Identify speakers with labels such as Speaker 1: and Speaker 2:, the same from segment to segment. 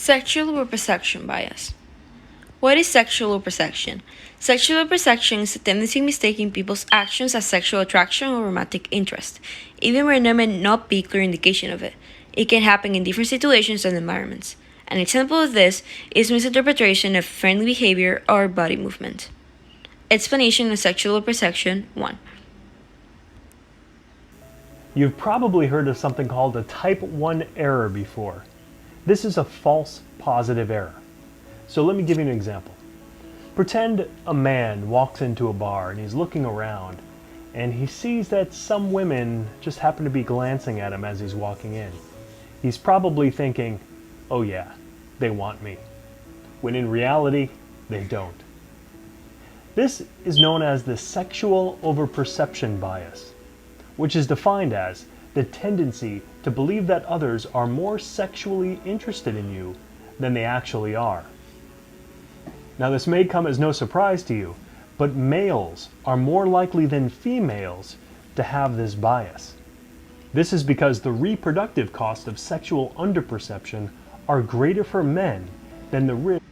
Speaker 1: Sexual overperception bias. What is sexual overperception? Sexual overperception is a tendency of mistaking people's actions as sexual attraction or romantic interest, even when there may not be clear indication of it. It can happen in different situations and environments. An example of this is misinterpretation of friendly behavior or body movement. Explanation of sexual overperception 1.
Speaker 2: You've probably heard of something called a type 1 error before. This is a false positive error. So let me give you an example. Pretend a man walks into a bar and he's looking around and he sees that some women just happen to be glancing at him as he's walking in. He's probably thinking, oh yeah, they want me, when in reality, they don't. This is known as the sexual overperception bias, which is defined as the tendency to believe that others are more sexually interested in you than they actually are. Now, this may come as no surprise to you, but males are more likely than females to have this bias. This is because the reproductive costs of sexual underperception are greater for men than the risk.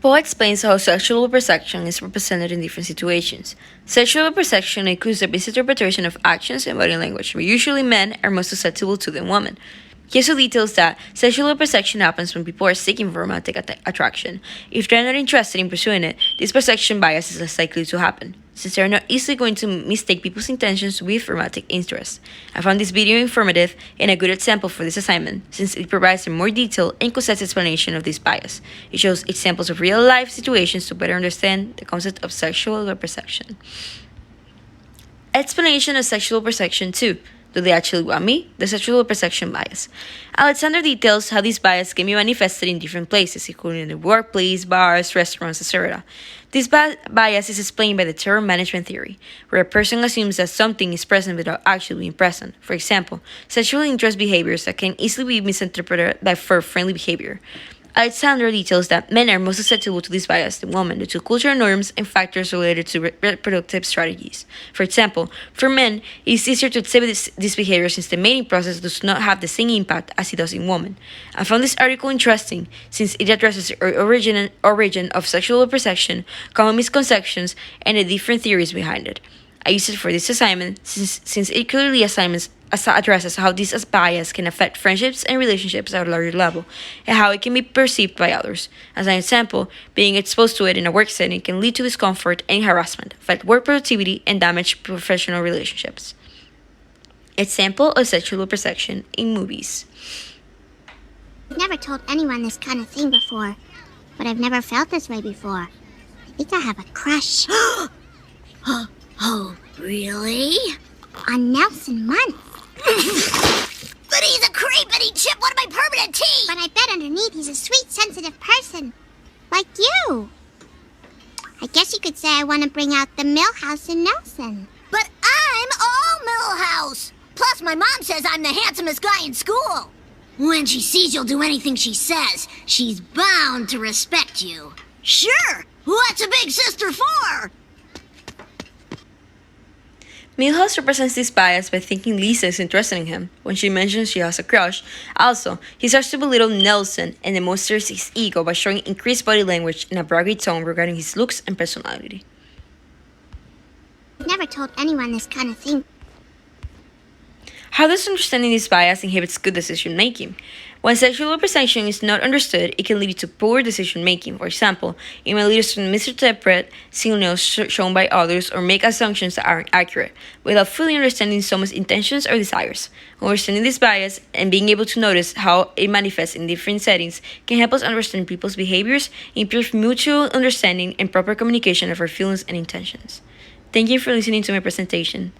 Speaker 1: Paul explains how sexual overperception is represented in different situations. Sexual overperception includes the misinterpretation of actions and body language, where usually men are more susceptible to than women. He also details that sexual overperception happens when people are seeking for romantic attraction. If they're not interested in pursuing it, this perception bias is less likely to happen, since they are not easily going to mistake people's intentions with romantic interest. I found this video informative and a good example for this assignment, since it provides a more detailed and concise explanation of this bias. It shows examples of real-life situations to better understand the concept of sexual overperception. Explanation of sexual overperception 2. Do they actually want me? The sexual overperception bias. Alexander details how this bias can be manifested in different places, including the workplace, bars, restaurants, etc. This bias is explained by the terror management theory, where a person assumes that something is present without actually being present. For example, sexual interest behaviors that can easily be misinterpreted for friendly behavior. Alexander details that men are most susceptible to this bias than women due to cultural norms and factors related to reproductive strategies. For example, for men, it is easier to exhibit this behavior since the mating process does not have the same impact as it does in women. I found this article interesting since it addresses the origin of sexual overperception, common misconceptions, and the different theories behind it. I used it for this assignment since it clearly addresses how this bias can affect friendships and relationships at a larger level, and how it can be perceived by others. As an example, being exposed to it in a work setting can lead to discomfort and harassment, affect work productivity, and damage professional relationships. Example of sexual overperception in movies.
Speaker 3: I've never told anyone this kind of thing before, but I've never felt this way before. I think I have a crush.
Speaker 4: Oh, really?
Speaker 3: On Nelson Muntz.
Speaker 4: But he's a creep and he chipped one of my permanent teeth!
Speaker 3: But I bet underneath he's a sweet, sensitive person. Like you. I guess you could say I want to bring out the Millhouse in Nelson.
Speaker 4: But I'm all Millhouse! Plus, my mom says I'm the handsomest guy in school. When she sees you'll do anything she says, she's bound to respect you. Sure! What's a big sister for?
Speaker 1: Milhouse represents this bias by thinking Lisa is interested in him when she mentions she has a crush. Also, he starts to belittle Nelson and demonstrates his ego by showing increased body language and a braggy tone regarding his looks and personality.
Speaker 3: I've never told anyone this kind of thing.
Speaker 1: How does understanding this bias inhibits good decision making? When sexual overperception is not understood, it can lead to poor decision making. For example, it may lead us to misinterpret signals shown by others or make assumptions that aren't accurate, without fully understanding someone's intentions or desires. Understanding this bias and being able to notice how it manifests in different settings can help us understand people's behaviors, improve mutual understanding, and proper communication of our feelings and intentions. Thank you for listening to my presentation.